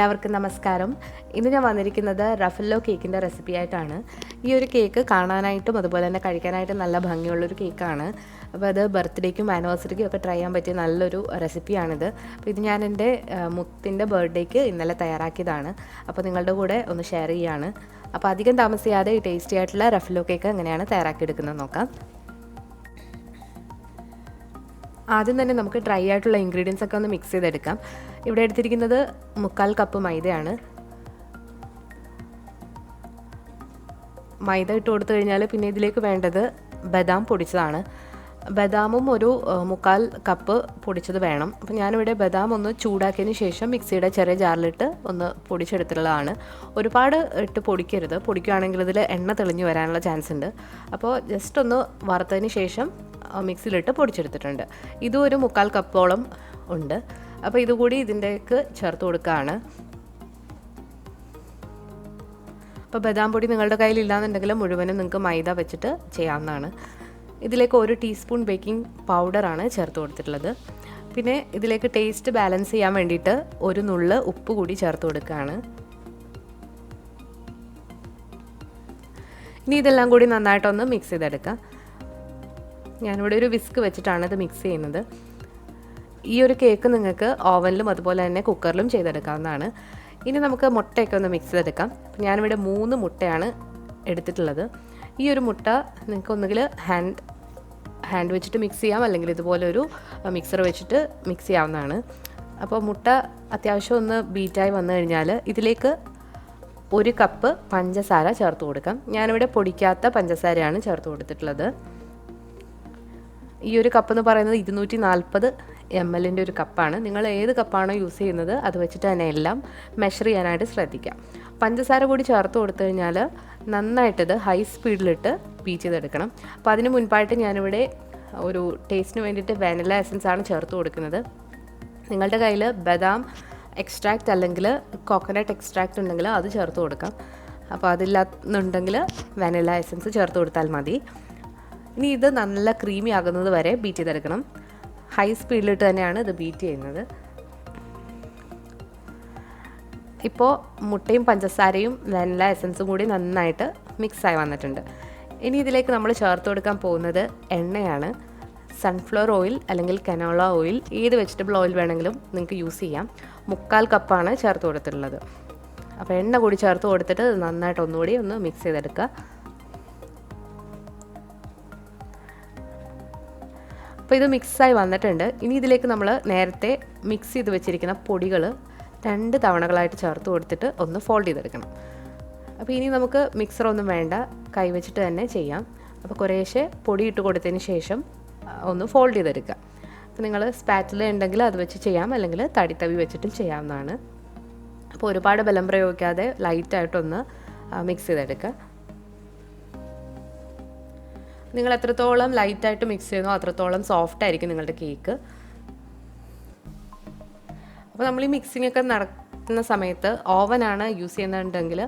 എല്ലാവർക്കും നമസ്കാരം. ഇന്ന് ഞാൻ വന്നിരിക്കുന്നത് റഫല്ലോ കേക്കിൻ്റെ റെസിപ്പി ആയിട്ടാണ്. ഈ ഒരു കേക്ക് കാണാനായിട്ടും അതുപോലെ തന്നെ കഴിക്കാനായിട്ടും നല്ല ഭംഗിയുള്ളൊരു കേക്കാണ്. അപ്പോൾ അത് ബർത്ത്ഡേക്കും ആനിവേഴ്സറിക്കും ഒക്കെ ട്രൈ ചെയ്യാൻ പറ്റിയ നല്ലൊരു റെസിപ്പിയാണിത്. അപ്പോൾ ഇത് ഞാൻ എൻ്റെ മുത്തിൻ്റെ ബർത്ത്ഡേക്ക് ഇന്നലെ തയ്യാറാക്കിയതാണ്. അപ്പോൾ നിങ്ങളുടെ കൂടെ ഒന്ന് ഷെയർ ചെയ്യുകയാണ്. അപ്പോൾ അധികം താമസിയാതെ ഈ ടേസ്റ്റി ആയിട്ടുള്ള റഫല്ലോ കേക്ക് എങ്ങനെയാണ് തയ്യാറാക്കിയെടുക്കുന്നത് നോക്കാം. ആദ്യം തന്നെ നമുക്ക് ഡ്രൈ ആയിട്ടുള്ള ഇൻഗ്രീഡിയൻസ് ഒക്കെ ഒന്ന് മിക്സ് ചെയ്തെടുക്കാം. ഇവിടെ എടുത്തിരിക്കുന്നത് 3/4 കപ്പ് മൈദയാണ്. മൈദ ഇട്ട് കൊടുത്തു കഴിഞ്ഞാൽ പിന്നെ ഇതിലേക്ക് വേണ്ടത് ബദാം പൊടിച്ചതാണ്. ബദാമും ഒരു 3/4 കപ്പ് പൊടിച്ചത് വേണം. അപ്പോൾ ഞാനിവിടെ ബദാം ഒന്ന് ചൂടാക്കിയതിന് ശേഷം മിക്സിയുടെ ചെറിയ ജാറിലിട്ട് ഒന്ന് പൊടിച്ചെടുത്തിട്ടുള്ളതാണ്. ഒരുപാട് ഇട്ട് പൊടിക്കരുത്. പൊടിക്കുകയാണെങ്കിൽ ഇതിൽ എണ്ണ തെളിഞ്ഞു വരാനുള്ള ചാൻസ് ഉണ്ട്. അപ്പോൾ ജസ്റ്റ് ഒന്ന് വറുത്തതിന് ശേഷം മിക്സിയിലിട്ട് പൊടിച്ചെടുത്തിട്ടുണ്ട്. ഇതും ഒരു 3/4 കപ്പോളം ഉണ്ട്. അപ്പോൾ ഇതുകൂടി ഇതിൻ്റെക്ക് ചേർത്ത് കൊടുക്കുകയാണ്. അപ്പോൾ ബദാം പൊടി നിങ്ങളുടെ കയ്യിലില്ലാന്നുണ്ടെങ്കിൽ മുഴുവനും നിങ്ങൾക്ക് മൈദ വെച്ചിട്ട് ചെയ്യാവുന്നതാണ്. ഇതിലേക്ക് 1 ടീസ്പൂൺ ബേക്കിംഗ് പൗഡറാണ് ചേർത്ത് കൊടുത്തിട്ടുള്ളത്. പിന്നെ ഇതിലേക്ക് ടേസ്റ്റ് ബാലൻസ് ചെയ്യാൻ വേണ്ടിയിട്ട് ഒരു നുള്ള് ഉപ്പ് കൂടി ചേർത്ത് കൊടുക്കുകയാണ്. ഇനി ഇതെല്ലാം കൂടി നന്നായിട്ടൊന്ന് മിക്സ് ചെയ്തെടുക്കാം. ഞാനിവിടെ ഒരു വിസ്ക് വെച്ചിട്ടാണ് ഇത് മിക്സ് ചെയ്യുന്നത്. ഈ ഒരു കേക്ക് നിങ്ങൾക്ക് ഓവനിലും അതുപോലെ തന്നെ കുക്കറിലും ചെയ്തെടുക്കാവുന്നതാണ്. ഇനി നമുക്ക് മുട്ടയൊക്കെ ഒന്ന് മിക്സ് ചെയ്തെടുക്കാം. ഞാനിവിടെ 3 മുട്ടയാണ് എടുത്തിട്ടുള്ളത്. ഈ ഒരു മുട്ട നിങ്ങൾക്ക് ഒന്നുകിൽ ഹാൻഡ് വെച്ചിട്ട് മിക്സ് ചെയ്യാം, അല്ലെങ്കിൽ ഇതുപോലെ ഒരു മിക്സർ വെച്ചിട്ട് മിക്സ് ചെയ്യാവുന്നതാണ്. അപ്പോൾ മുട്ട അത്യാവശ്യം ഒന്ന് ബീറ്റായി വന്നു കഴിഞ്ഞാൽ ഇതിലേക്ക് 1 കപ്പ് പഞ്ചസാര ചേർത്ത് കൊടുക്കാം. ഞാനിവിടെ പൊടിക്കാത്ത പഞ്ചസാരയാണ് ചേർത്ത് കൊടുത്തിട്ടുള്ളത്. ഈ ഒരു കപ്പ് എന്ന് പറയുന്നത് 240 ml ഒരു കപ്പാണ്. നിങ്ങൾ ഏത് കപ്പാണോ യൂസ് ചെയ്യുന്നത് അത് വെച്ചിട്ട് തന്നെ എല്ലാം മെഷർ ചെയ്യാനായിട്ട് ശ്രദ്ധിക്കാം. പഞ്ചസാര കൂടി ചേർത്ത് കൊടുത്തു കഴിഞ്ഞാൽ നന്നായിട്ടിത് ഹൈ സ്പീഡിലിട്ട് ബീറ്റ് ചെയ്തെടുക്കണം. അപ്പോൾ അതിന് മുൻപായിട്ട് ഞാനിവിടെ ഒരു ടേസ്റ്റിന് വേണ്ടിയിട്ട് വാനില എസൻസ് ആണ് ചേർത്ത് കൊടുക്കുന്നത്. നിങ്ങളുടെ കയ്യിൽ ബദാം എക്സ്ട്രാക്റ്റ് അല്ലെങ്കിൽ കോക്കനട്ട് എക്സ്ട്രാക്റ്റ് ഉണ്ടെങ്കിൽ അത് ചേർത്ത് കൊടുക്കാം. അപ്പോൾ അതില്ലാന്നുണ്ടെങ്കിൽ വാനില എസൻസ് ചേർത്ത് കൊടുത്താൽ മതി. ഇനി ഇത് നല്ല ക്രീമി ആകുന്നത് വരെ ബീറ്റ് ചെയ്തെടുക്കണം. ഹൈ സ്പീഡിലിട്ട് തന്നെയാണ് ഇത് ബീറ്റ് ചെയ്യുന്നത്. ഇപ്പോൾ മുട്ടയും പഞ്ചസാരയും വാനില എസൻസും കൂടി നന്നായിട്ട് മിക്സായി വന്നിട്ടുണ്ട്. ഇനി ഇതിലേക്ക് നമ്മൾ ചേർത്ത് കൊടുക്കാൻ പോകുന്നത് എണ്ണയാണ്. സൺഫ്ലവർ ഓയിൽ അല്ലെങ്കിൽ കനോള ഓയിൽ, ഏത് വെജിറ്റബിൾ ഓയിൽ വേണമെങ്കിലും നിങ്ങൾക്ക് യൂസ് ചെയ്യാം. 3/4 കപ്പാണ് ചേർത്ത് കൊടുത്തിട്ടുള്ളത്. അപ്പോൾ എണ്ണ കൂടി ചേർത്ത് കൊടുത്തിട്ട് നന്നായിട്ട് ഒന്നുകൂടി ഒന്ന് മിക്സ് ചെയ്തെടുക്കുക. അപ്പോൾ ഇത് മിക്സായി വന്നിട്ടുണ്ട്. ഇനി ഇതിലേക്ക് നമ്മൾ നേരത്തെ മിക്സ് ചെയ്ത് വെച്ചിരിക്കുന്ന പൊടികൾ 2 തവണകളായിട്ട് ചേർത്ത് കൊടുത്തിട്ട് ഒന്ന് ഫോൾഡ് ചെയ്തെടുക്കണം. അപ്പോൾ ഇനി നമുക്ക് മിക്സറൊന്നും വേണ്ട, കൈവച്ചിട്ട് തന്നെ ചെയ്യാം. അപ്പോൾ കുറേശ്ശെ പൊടി ഇട്ട് കൊടുത്തതിന് ശേഷം ഒന്ന് ഫോൾഡ് ചെയ്തെടുക്കുക. അപ്പോൾ നിങ്ങൾ സ്പാറ്റില ഉണ്ടെങ്കിൽ അത് വെച്ച് ചെയ്യാം, അല്ലെങ്കിൽ തടി വെച്ചിട്ടും ചെയ്യാവുന്നതാണ്. അപ്പോൾ ഒരുപാട് ബലം പ്രയോഗിക്കാതെ ലൈറ്റായിട്ടൊന്ന് മിക്സ് ചെയ്തെടുക്കുക. നിങ്ങൾ എത്രത്തോളം ലൈറ്റായിട്ട് മിക്സ് ചെയ്യുന്നോ അത്രത്തോളം സോഫ്റ്റ് ആയിരിക്കും നിങ്ങളുടെ കേക്ക്. അപ്പോൾ നമ്മൾ ഈ മിക്സിംഗ് ഒക്കെ നടത്തുന്ന സമയത്ത് ഓവനാണ് യൂസ് ചെയ്യുന്നുണ്ടെങ്കിൽ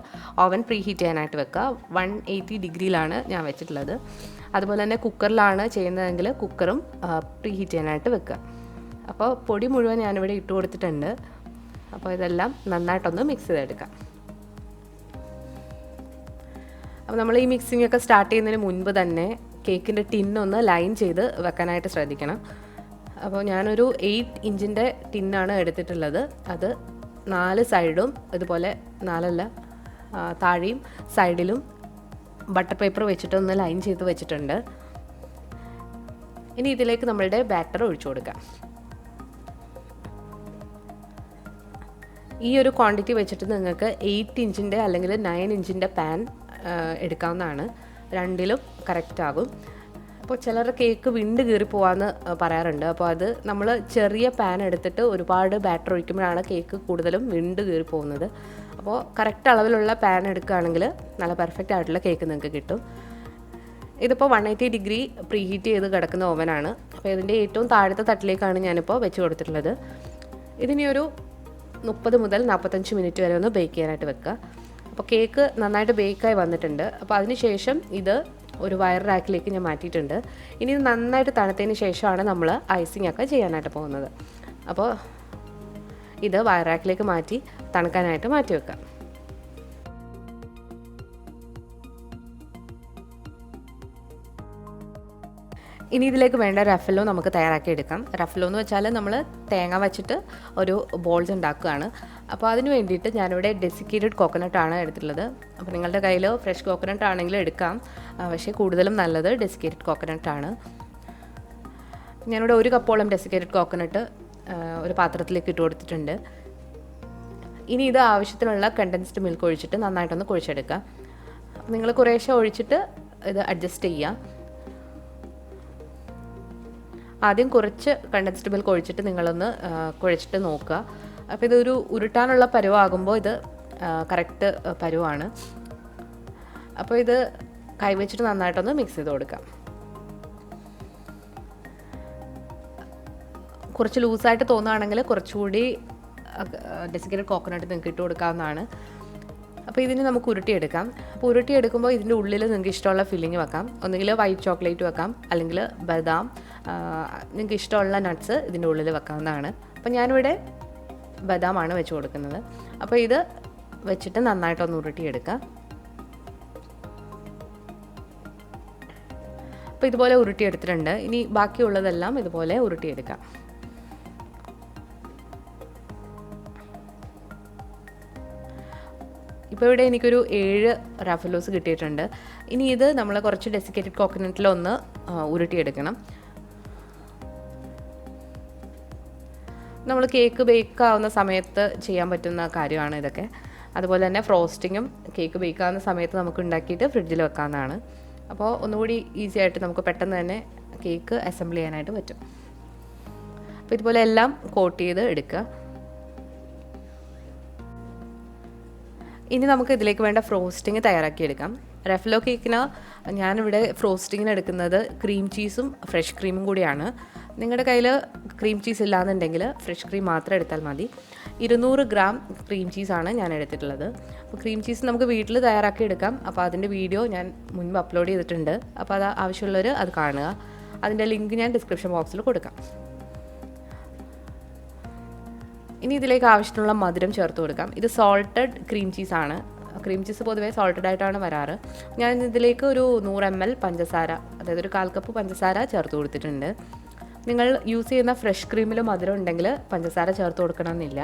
ഓവൻ പ്രീ ഹീറ്റ് ചെയ്യാനായിട്ട് വെക്കുക. 180 ഡിഗ്രിയിലാണ് ഞാൻ വെച്ചിട്ടുള്ളത്. അതുപോലെ തന്നെ കുക്കറിലാണ് ചെയ്യുന്നതെങ്കിൽ കുക്കറും പ്രീ ഹീറ്റ് ചെയ്യാനായിട്ട് വെക്കുക. അപ്പോൾ പൊടി മുഴുവൻ ഞാനിവിടെ ഇട്ട് കൊടുത്തിട്ടുണ്ട്. അപ്പോൾ ഇതെല്ലാം നന്നായിട്ടൊന്ന് മിക്സ് ചെയ്തെടുക്കാം. അപ്പോൾ നമ്മൾ ഈ മിക്സിംഗ് ഒക്കെ സ്റ്റാർട്ട് ചെയ്യുന്നതിന് മുൻപ് തന്നെ കേക്കിൻ്റെ ടിന്നൊന്ന് ലൈൻ ചെയ്ത് വെക്കാനായിട്ട് ശ്രദ്ധിക്കണം. അപ്പോൾ ഞാനൊരു 8 ഇഞ്ചിൻ്റെ ടിന്നാണ് എടുത്തിട്ടുള്ളത്. അത് 4 സൈഡും ഇതുപോലെ 4 താഴെയും സൈഡിലും ബട്ടർ പേപ്പർ വെച്ചിട്ട് ഒന്ന് ലൈൻ ചെയ്ത് വെച്ചിട്ടുണ്ട്. ഇനി ഇതിലേക്ക് നമ്മളുടെ ബാറ്റർ ഒഴിച്ചു കൊടുക്കാം. ഈ ഒരു ക്വാണ്ടിറ്റി വെച്ചിട്ട് നിങ്ങൾക്ക് 8 ഇഞ്ചിൻ്റെ അല്ലെങ്കിൽ 9 ഇഞ്ചിൻ്റെ പാൻ എടുക്കാവുന്നതാണ്. രണ്ടിലും കറക്റ്റ് ആകും. അപ്പോൾ ചിലർ കേക്ക് വിണ്ട് കീറി പോകാമെന്ന് പറയാറുണ്ട്. അപ്പോൾ അത് നമ്മൾ ചെറിയ പാൻ എടുത്തിട്ട് ഒരുപാട് ബാറ്റർ ഒഴിക്കുമ്പോഴാണ് കേക്ക് കൂടുതലും വിണ്ട് കീറി പോകുന്നത്. അപ്പോൾ കറക്റ്റ് അളവിലുള്ള പാൻ എടുക്കുകയാണെങ്കിൽ നല്ല പെർഫെക്റ്റ് ആയിട്ടുള്ള കേക്ക് നിങ്ങൾക്ക് കിട്ടും. ഇതിപ്പോൾ 180 ഡിഗ്രി പ്രീ ഹീറ്റ് ചെയ്ത് കിടക്കുന്ന ഓവനാണ്. അപ്പോൾ ഇതിൻ്റെ ഏറ്റവും താഴത്തെ തട്ടിലേക്കാണ് ഞാനിപ്പോൾ വെച്ച് കൊടുത്തിട്ടുള്ളത്. ഇതിനി ഒരു 30 മുതൽ 45 മിനിറ്റ് വരെ ഒന്ന് ബേക്ക് ചെയ്യാനായിട്ട് വെക്കുക. അപ്പോൾ കേക്ക് നന്നായിട്ട് ബേക്കായി വന്നിട്ടുണ്ട്. അപ്പോൾ അതിന് ശേഷം ഇത് ഒരു വയർ റാക്കിലേക്ക് ഞാൻ മാറ്റിയിട്ടുണ്ട്. ഇനി ഇത് നന്നായിട്ട് തണുത്തതിന് ശേഷമാണ് നമ്മൾ ഐസിങ് ഒക്കെ ചെയ്യാനായിട്ട് പോകുന്നത്. അപ്പോൾ ഇത് വയർ റാക്കിലേക്ക് മാറ്റി തണുക്കാനായിട്ട് മാറ്റി വെക്കാം. ഇനി ഇതിലേക്ക് വേണ്ട റഫല്ലോ നമുക്ക് തയ്യാറാക്കി എടുക്കാം. റഫല്ലോ എന്ന് വെച്ചാൽ നമ്മൾ തേങ്ങ വെച്ചിട്ട് ഒരു ബോൾസ് ഉണ്ടാക്കുകയാണ്. അപ്പോൾ അതിന് വേണ്ടിയിട്ട് ഞാനിവിടെ ഡെസിക്കേറ്റഡ് കോക്കനട്ട് ആണ് എടുത്തിട്ടുള്ളത്. അപ്പോൾ നിങ്ങളുടെ കയ്യിൽ ഫ്രഷ് കോക്കനട്ട് ആണെങ്കിലും എടുക്കാം, പക്ഷേ കൂടുതലും നല്ലത് ഡെസിക്കേറ്റഡ് കോക്കനട്ട് ആണ്. ഞാനിവിടെ 1 കപ്പോളം ഡെസിക്കേറ്റഡ് കോക്കനട്ട് ഒരു പാത്രത്തിലേക്ക് ഇട്ട് കൊടുത്തിട്ടുണ്ട്. ഇനി ഇത് ആവശ്യത്തിനുള്ള കണ്ടൻസ്ഡ് മിൽക്ക് ഒഴിച്ചിട്ട് നന്നായിട്ടൊന്ന് കുഴച്ചെടുക്കുക. നിങ്ങൾ കുറേശ്ശെ ഒഴിച്ചിട്ട് ഇത് അഡ്ജസ്റ്റ് ചെയ്യുക. ആദ്യം കുറച്ച് കണ്ടൻസ്ഡ് മിൽക്ക് ഒഴിച്ചിട്ട് നിങ്ങളൊന്ന് കുഴച്ചിട്ട് നോക്കുക. അപ്പോൾ ഇതൊരു ഉരുട്ടാനുള്ള പരുവാകുമ്പോൾ ഇത് കറക്റ്റ് പരുവാണ്. അപ്പോൾ ഇത് കൈവച്ചിട്ട് നന്നായിട്ടൊന്ന് മിക്സ് ചെയ്ത് കൊടുക്കാം. കുറച്ച് ലൂസായിട്ട് തോന്നുകയാണെങ്കിൽ കുറച്ചുകൂടി ഡെസിക്കേറ്റഡ് കോക്കനട്ട് നിങ്ങൾക്ക് ഇട്ട് കൊടുക്കാവുന്നതാണ്. അപ്പോൾ ഇതിന് നമുക്ക് ഉരുട്ടിയെടുക്കാം. അപ്പോൾ ഉരുട്ടിയെടുക്കുമ്പോൾ ഇതിൻ്റെ ഉള്ളിൽ നിങ്ങൾക്ക് ഇഷ്ടമുള്ള ഫില്ലിങ് വെക്കാം. ഒന്നുകിൽ വൈറ്റ് ചോക്ലേറ്റ് വെക്കാം, അല്ലെങ്കിൽ ബദാം, നിങ്ങൾക്ക് ഇഷ്ടമുള്ള നട്ട്സ് ഇതിൻ്റെ ഉള്ളിൽ വെക്കാവുന്നതാണ്. അപ്പോൾ ഞാനിവിടെ ബദാമാണ് വെച്ച് കൊടുക്കുന്നത്. അപ്പോൾ ഇത് വെച്ചിട്ട് നന്നായിട്ടൊന്ന് ഉരുട്ടിയെടുക്കാം. അപ്പോൾ ഇതുപോലെ ഉരുട്ടിയെടുത്തിട്ടുണ്ട്. ഇനി ബാക്കിയുള്ളതെല്ലാം ഇതുപോലെ ഉരുട്ടിയെടുക്കാം. ഇപ്പോൾ ഇവിടെ എനിക്കൊരു 7 റഫലോസ് കിട്ടിയിട്ടുണ്ട്. ഇനി ഇത് നമ്മൾ കുറച്ച് ഡെസിക്കേറ്റഡ് കോക്കനട്ടിലൊന്ന് ഉരുട്ടിയെടുക്കണം. നമ്മൾ കേക്ക് ബേക്ക് ആവുന്ന സമയത്ത് ചെയ്യാൻ പറ്റുന്ന കാര്യമാണ് ഇതൊക്കെ. അതുപോലെ തന്നെ ഫ്രോസ്റ്റിങ്ങും കേക്ക് ബേക്ക് ആവുന്ന സമയത്ത് നമുക്ക് ഉണ്ടാക്കിയിട്ട് ഫ്രിഡ്ജിൽ വെക്കാവുന്നതാണ്. അപ്പോൾ ഒന്നുകൂടി ഈസി ആയിട്ട് നമുക്ക് പെട്ടെന്ന് തന്നെ കേക്ക് അസംബിൾ ചെയ്യാനായിട്ട് പറ്റും. അപ്പോൾ ഇതുപോലെ എല്ലാം കോട്ട് ചെയ്ത് എടുക്കുക. ഇനി നമുക്ക് ഇതിലേക്ക് വേണ്ട ഫ്രോസ്റ്റിങ് തയ്യാറാക്കിയെടുക്കാം. റഫലോ കേക്കിന് ഞാനിവിടെ ഫ്രോസ്റ്റിങ്ങിന് എടുക്കുന്നത് ക്രീം ചീസും ഫ്രഷ് ക്രീമും കൂടിയാണ്. നിങ്ങളുടെ കയ്യിൽ ക്രീം ചീസ് ഇല്ലാന്നുണ്ടെങ്കിൽ ഫ്രഷ് ക്രീം മാത്രം എടുത്താൽ മതി. 200 ഗ്രാം ക്രീം ചീസാണ് ഞാൻ എടുത്തിട്ടുള്ളത്. അപ്പോൾ ക്രീം ചീസ് നമുക്ക് വീട്ടിൽ തയ്യാറാക്കി എടുക്കാം. അപ്പോൾ അതിൻ്റെ വീഡിയോ ഞാൻ മുൻപ് അപ്ലോഡ് ചെയ്തിട്ടുണ്ട്. അപ്പോൾ അത് ആവശ്യമുള്ളവർ അത് കാണുക. അതിൻ്റെ ലിങ്ക് ഞാൻ ഡിസ്ക്രിപ്ഷൻ ബോക്സിൽ കൊടുക്കാം. ഇനി ഇതിലേക്ക് ആവശ്യത്തിനുള്ള മധുരം ചേർത്ത് കൊടുക്കാം. ഇത് സോൾട്ടഡ് ക്രീം ചീസാണ്. ക്രീം ചീസ് പൊതുവേ സോൾട്ടഡ് ആയിട്ടാണ് വരാറ്. ഞാൻ ഇതിലേക്ക് ഒരു 100 ml പഞ്ചസാര, അതായത് ഒരു 1/4 കപ്പ് പഞ്ചസാര ചേർത്ത് കൊടുത്തിട്ടുണ്ട്. നിങ്ങൾ യൂസ് ചെയ്യുന്ന ഫ്രഷ് ക്രീമിൽ മധുരം ഉണ്ടെങ്കിൽ പഞ്ചസാര ചേർത്ത് കൊടുക്കണമെന്നില്ല.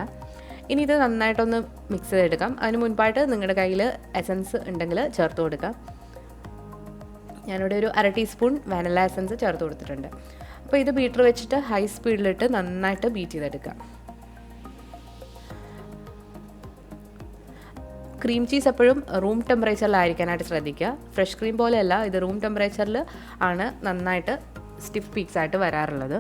ഇനി ഇത് നന്നായിട്ടൊന്ന് മിക്സ് ചെയ്തെടുക്കാം. അതിന് മുൻപായിട്ട് നിങ്ങളുടെ കയ്യിൽ എസൻസ് ഉണ്ടെങ്കിൽ ചേർത്ത് കൊടുക്കാം. ഞാനിവിടെ ഒരു 1/2 ടീസ്പൂൺ വാനില എസൻസ് ചേർത്ത് കൊടുത്തിട്ടുണ്ട്. അപ്പോൾ ഇത് ബീറ്റർ വെച്ചിട്ട് ഹൈ സ്പീഡിലിട്ട് നന്നായിട്ട് ബീറ്റ് ചെയ്തെടുക്കാം. ക്രീം ചീസ് എപ്പോഴും റൂം ടെമ്പറേച്ചറിലായിരിക്കാനായിട്ട് ശ്രദ്ധിക്കുക. ഫ്രഷ് ക്രീം പോലെയല്ല, ഇത് റൂം ടെമ്പറേച്ചറിൽ ആണ് നന്നായിട്ട് സ്റ്റിഫ് പീക്സ് ആയിട്ട് വരാറുള്ളത്.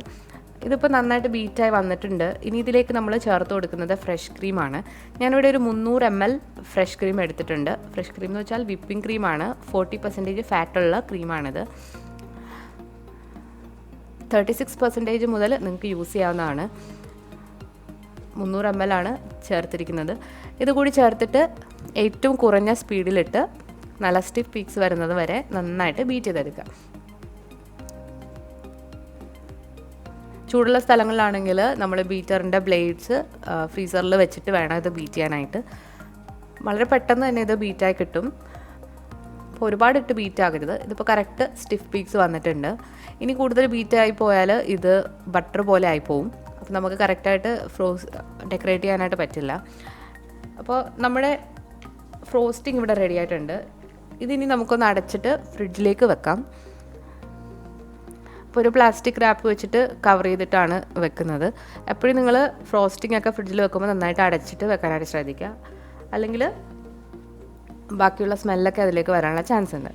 ഇതിപ്പോൾ നന്നായിട്ട് ബീറ്റായി വന്നിട്ടുണ്ട്. ഇനി ഇതിലേക്ക് നമ്മൾ ചേർത്ത് കൊടുക്കുന്നത് ഫ്രഷ് ക്രീമാണ്. ഞാനിവിടെ ഒരു 300 ml ഫ്രഷ് ക്രീം എടുത്തിട്ടുണ്ട്. ഫ്രഷ് ക്രീം എന്ന് വെച്ചാൽ വിപ്പിംഗ് ക്രീമാണ്. 40% ഫാറ്റുള്ള ക്രീമാണിത്. 36% മുതൽ നിങ്ങൾക്ക് യൂസ് ചെയ്യാവുന്നതാണ്. 300 ml ആണ് ചേർത്തിരിക്കുന്നത്. ഇതുകൂടി ചേർത്തിട്ട് ഏറ്റവും കുറഞ്ഞ സ്പീഡിലിട്ട് നല്ല സ്റ്റിഫ് പീക്സ് വരുന്നത് വരെ നന്നായിട്ട് ബീറ്റ് ചെയ്തെടുക്കുക. ചൂടുള്ള സ്ഥലങ്ങളിലാണെങ്കിൽ നമ്മൾ ബീറ്ററിൻ്റെ ബ്ലേഡ്സ് ഫ്രീസറിൽ വെച്ചിട്ട് വേണം ഇത് ബീറ്റ് ചെയ്യാനായിട്ട്. വളരെ പെട്ടെന്ന് തന്നെ ഇത് ബീറ്റായി കിട്ടും. അപ്പോൾ ഒരുപാടിട്ട് ബീറ്റ് ആകരുത്. ഇതിപ്പോൾ കറക്റ്റ് സ്റ്റിഫ് പീക്സ് വന്നിട്ടുണ്ട്. ഇനി കൂടുതൽ ബീറ്റായി പോയാൽ ഇത് ബട്ടർ പോലെ ആയിപ്പോവും. അപ്പോൾ നമുക്ക് കറക്റ്റായിട്ട് ഡെക്കറേറ്റ് ചെയ്യാനായിട്ട് പറ്റില്ല. അപ്പോൾ നമ്മുടെ ഫ്രോസ്റ്റിംഗ് ഇവിടെ റെഡി ആയിട്ടുണ്ട്. ഇതിനി നമുക്കൊന്ന് അടച്ചിട്ട് ഫ്രിഡ്ജിലേക്ക് വെക്കാം. അപ്പോൾ ഒരു പ്ലാസ്റ്റിക് റാപ്പ് വെച്ചിട്ട് കവർ ചെയ്തിട്ടാണ് വെക്കുന്നത്. എപ്പോഴും നിങ്ങൾ ഫ്രോസ്റ്റിംഗ് ഒക്കെ ഫ്രിഡ്ജിൽ വെക്കുമ്പോൾ നന്നായിട്ട് അടച്ചിട്ട് വെക്കാനായിട്ട് ശ്രദ്ധിക്കുക. അല്ലെങ്കിൽ ബാക്കിയുള്ള സ്മെല്ലൊക്കെ അതിലേക്ക് വരാനുള്ള ചാൻസ് ഉണ്ട്.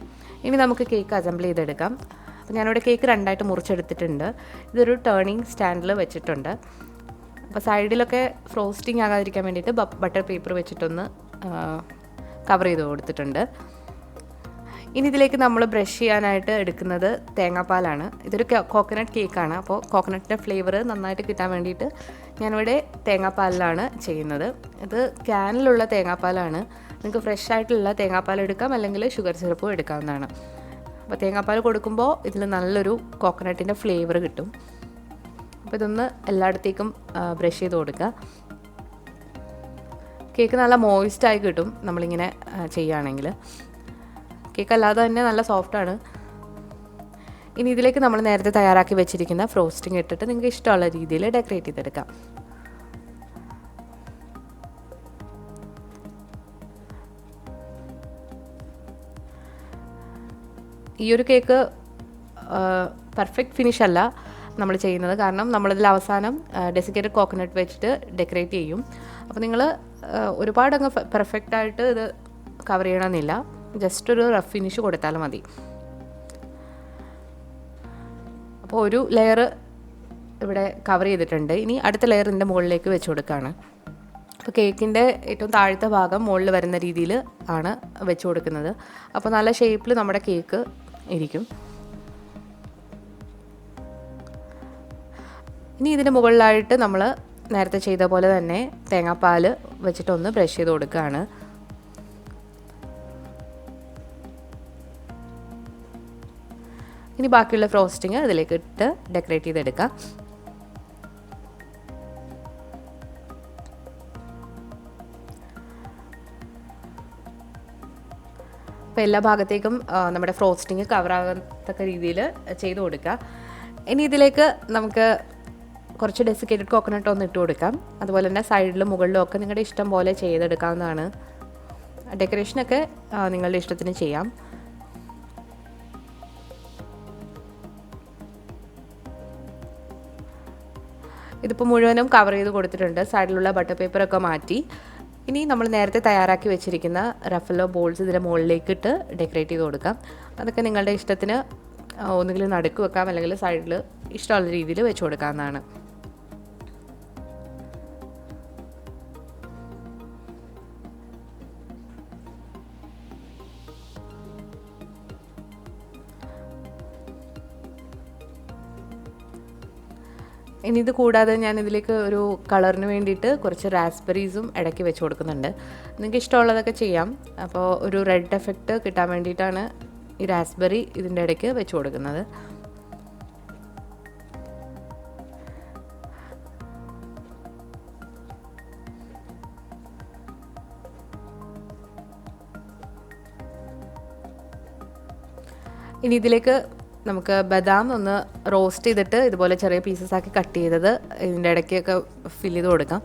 ഇനി നമുക്ക് കേക്ക് അസംബിൾ ചെയ്തെടുക്കാം. അപ്പോൾ ഞാനിവിടെ കേക്ക് 2ആയിട്ട് മുറിച്ചെടുത്തിട്ടുണ്ട്. ഇതൊരു ടേണിങ് സ്റ്റാൻഡിൽ വെച്ചിട്ടുണ്ട്. അപ്പോൾ സൈഡിലൊക്കെ ഫ്രോസ്റ്റിംഗ് ആകാതിരിക്കാൻ വേണ്ടിയിട്ട് ബട്ടർ പേപ്പർ വെച്ചിട്ടൊന്ന് കവർ ചെയ്ത് കൊടുത്തിട്ടുണ്ട്. ഇനി ഇതിലേക്ക് നമ്മൾ ബ്രഷ് ചെയ്യാനായിട്ട് എടുക്കുന്നത് തേങ്ങാപ്പാലാണ്. ഇതൊരു കോക്കനട്ട് കേക്കാണ്. അപ്പോൾ കോക്കനട്ടിൻ്റെ ഫ്ലേവർ നന്നായിട്ട് കിട്ടാൻ വേണ്ടിയിട്ട് ഞാനിവിടെ തേങ്ങാപ്പാലിലാണ് ചെയ്യുന്നത്. ഇത് ക്യാനിലുള്ള തേങ്ങാപ്പാലാണ്. നിങ്ങൾക്ക് ഫ്രഷ് ആയിട്ടുള്ള തേങ്ങാപ്പാൽ എടുക്കാം, അല്ലെങ്കിൽ ഷുഗർ സിറപ്പും എടുക്കാവുന്നതാണ്. അപ്പോൾ തേങ്ങാപ്പാൽ കൊടുക്കുമ്പോൾ ഇതിൽ നല്ലൊരു കോക്കനട്ടിൻ്റെ ഫ്ലേവർ കിട്ടും. അപ്പോൾ ഇതൊന്ന് എല്ലായിടത്തേക്കും ബ്രഷ് ചെയ്ത് കൊടുക്കുക. കേക്ക് നല്ല മോയിസ്റ്റായി കിട്ടും നമ്മളിങ്ങനെ ചെയ്യുകയാണെങ്കിൽ. കേക്ക് അല്ലാതെ തന്നെ നല്ല സോഫ്റ്റാണ്. ഇനി ഇതിലേക്ക് നമ്മൾ നേരത്തെ തയ്യാറാക്കി വെച്ചിരിക്കുന്ന ഫ്രോസ്റ്റിംഗ് ഇട്ടിട്ട് നിങ്ങൾക്ക് ഇഷ്ടമുള്ള രീതിയിൽ ഡെക്കറേറ്റ് ചെയ്തെടുക്കാം. ഈ ഒരു കേക്ക് പെർഫെക്റ്റ് ഫിനിഷ് അല്ല നമ്മൾ ചെയ്യുന്നത്, കാരണം നമ്മളിതിൽ അവസാനം ഡെസിക്കേറ്റഡ് കോക്കനട്ട് വെച്ചിട്ട് ഡെക്കറേറ്റ് ചെയ്യും. അപ്പോൾ നിങ്ങൾ ഒരുപാടങ്ങ് പെർഫെക്റ്റായിട്ട് ഇത് കവർ ചെയ്യണമെന്നില്ല, ജസ്റ്റ് ഒരു റഫ് ഫിനിഷ് കൊടുത്താൽ മതി. അപ്പോൾ ഒരു ലെയർ ഇവിടെ കവർ ചെയ്തിട്ടുണ്ട്. ഇനി അടുത്ത ലെയർ ഇതിൻ്റെ മുകളിലേക്ക് വെച്ച് കൊടുക്കുകയാണ്. അപ്പോൾ കേക്കിൻ്റെ ഏറ്റവും താഴത്തെ ഭാഗം മുകളിൽ വരുന്ന രീതിയിൽ ആണ് വെച്ച് കൊടുക്കുന്നത്. അപ്പോൾ നല്ല ഷേപ്പിൽ നമ്മുടെ കേക്ക് ഇരിക്കും. ഇനി ഇതിന് മുകളിലായിട്ട് നമ്മൾ നേരത്തെ ചെയ്ത പോലെ തന്നെ തേങ്ങാപ്പാൽ വെച്ചിട്ടൊന്ന് ബ്രഷ് ചെയ്ത് കൊടുക്കുകയാണ്. ഇനി ബാക്കിയുള്ള ഫ്രോസ്റ്റിങ് ഇതിലേക്ക് ഇട്ട് ഡെക്കറേറ്റ് ചെയ്തെടുക്കാം. അപ്പോൾ എല്ലാ ഭാഗത്തേക്കും നമ്മുടെ ഫ്രോസ്റ്റിങ് കവറാകത്തക്ക രീതിയിൽ ചെയ്ത് കൊടുക്കുക. ഇനി ഇതിലേക്ക് നമുക്ക് കുറച്ച് ഡെസിക്കേറ്റഡ് കോക്കനട്ട് ഒന്ന് ഇട്ട് കൊടുക്കാം. അതുപോലെ തന്നെ സൈഡിലും മുകളിലും ഒക്കെ നിങ്ങളുടെ ഇഷ്ടം പോലെ ചെയ്തെടുക്കാവുന്നതാണ്. ഡെക്കറേഷനൊക്കെ നിങ്ങളുടെ ഇഷ്ടത്തിന് ചെയ്യാം. ഇതിപ്പോൾ മുഴുവനും കവർ ചെയ്ത് കൊടുത്തിട്ടുണ്ട്. സൈഡിലുള്ള ബട്ടർ പേപ്പറൊക്കെ മാറ്റി ഇനി നമ്മൾ നേരത്തെ തയ്യാറാക്കി വെച്ചിരിക്കുന്ന റഫല്ലോ ബോൾസ് ഇതിൻ്റെ മുകളിലേക്ക് ഇട്ട് ഡെക്കറേറ്റ് ചെയ്ത് കൊടുക്കാം. അതൊക്കെ നിങ്ങളുടെ ഇഷ്ടത്തിന് ഒന്നുകിൽ നടുക്ക് വെക്കാം, അല്ലെങ്കിൽ സൈഡിൽ ഇഷ്ടമുള്ള രീതിയിൽ വെച്ച് കൊടുക്കാവുന്നതാണ്. ഇനി ഇത് കൂടാതെ ഞാൻ ഇതിലേക്ക് ഒരു കളറിന് വേണ്ടിയിട്ട് കുറച്ച് റാസ്ബെറീസും ഇടയ്ക്ക് വെച്ച് കൊടുക്കുന്നുണ്ട്. നിങ്ങൾക്ക് ഇഷ്ടമുള്ളതൊക്കെ ചെയ്യാം. അപ്പോൾ ഒരു റെഡ് എഫക്റ്റ് കിട്ടാൻ വേണ്ടിയിട്ടാണ് ഈ റാസ്ബെറി ഇതിൻ്റെ ഇടയ്ക്ക് വെച്ച് കൊടുക്കുന്നത്. ഇനി ഇതിലേക്ക് നമുക്ക് ബദാം ഒന്ന് റോസ്റ്റ് ചെയ്തിട്ട് ഇതുപോലെ ചെറിയ പീസസ് ആക്കി കട്ട് ചെയ്തത് ഇതിൻ്റെ ഇടയ്ക്കൊക്കെ ഫിൽ ചെയ്ത് കൊടുക്കാം.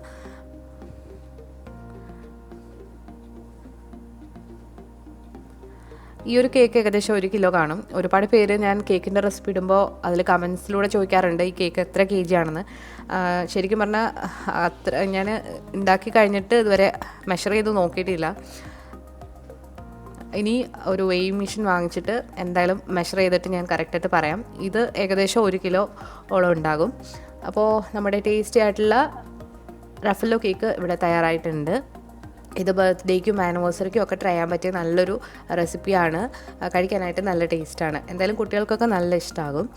ഈ ഒരു കേക്ക് ഏകദേശം 1 കിലോ കാണും. ഒരുപാട് പേര് ഞാൻ കേക്കിൻ്റെ റെസിപ്പി ഇടുമ്പോൾ അതിൽ കമൻസിലൂടെ ചോദിക്കാറുണ്ട് ഈ കേക്ക് എത്ര kg ആണെന്ന്. ശരിക്കും പറഞ്ഞാൽ അത്ര ഞാൻ ഉണ്ടാക്കി കഴിഞ്ഞിട്ട് ഇതുവരെ മെഷർ ചെയ്ത് നോക്കിയിട്ടില്ല. ഇനി ഒരു വെയിങ് മെഷീൻ വാങ്ങിച്ചിട്ട് എന്തായാലും മെഷർ ചെയ്തിട്ട് ഞാൻ കറക്റ്റായിട്ട് പറയാം. ഇത് ഏകദേശം 1 കിലോ ഓളം ഉണ്ടാകും. അപ്പോൾ നമ്മുടെ ടേസ്റ്റി ആയിട്ടുള്ള റഫല്ലോ കേക്ക് ഇവിടെ തയ്യാറായിട്ടുണ്ട്. ഇത് ബർത്ത്ഡേക്കും ആനിവേഴ്സറിക്കും ഒക്കെ ട്രൈ ചെയ്യാൻ പറ്റിയ നല്ലൊരു റെസിപ്പിയാണ്. കഴിക്കാനായിട്ട് നല്ല ടേസ്റ്റാണ്. എന്തായാലും കുട്ടികൾക്കൊക്കെ നല്ല ഇഷ്ടമാകും.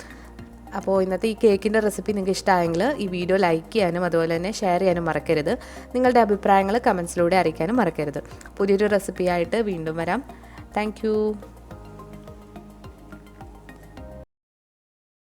അപ്പോൾ ഇന്നത്തെ ഈ കേക്കിൻ്റെ റെസിപ്പി നിങ്ങൾക്ക് ഇഷ്ടമായെങ്കിൽ ഈ വീഡിയോ ലൈക്ക് ചെയ്യാനും അതുപോലെ തന്നെ ഷെയർ ചെയ്യാനും മറക്കരുത്. നിങ്ങളുടെ അഭിപ്രായങ്ങൾ കമൻസിലൂടെ അറിയിക്കാനും മറക്കരുത്. പുതിയൊരു റെസിപ്പിയായിട്ട് വീണ്ടും വരാം. താങ്ക്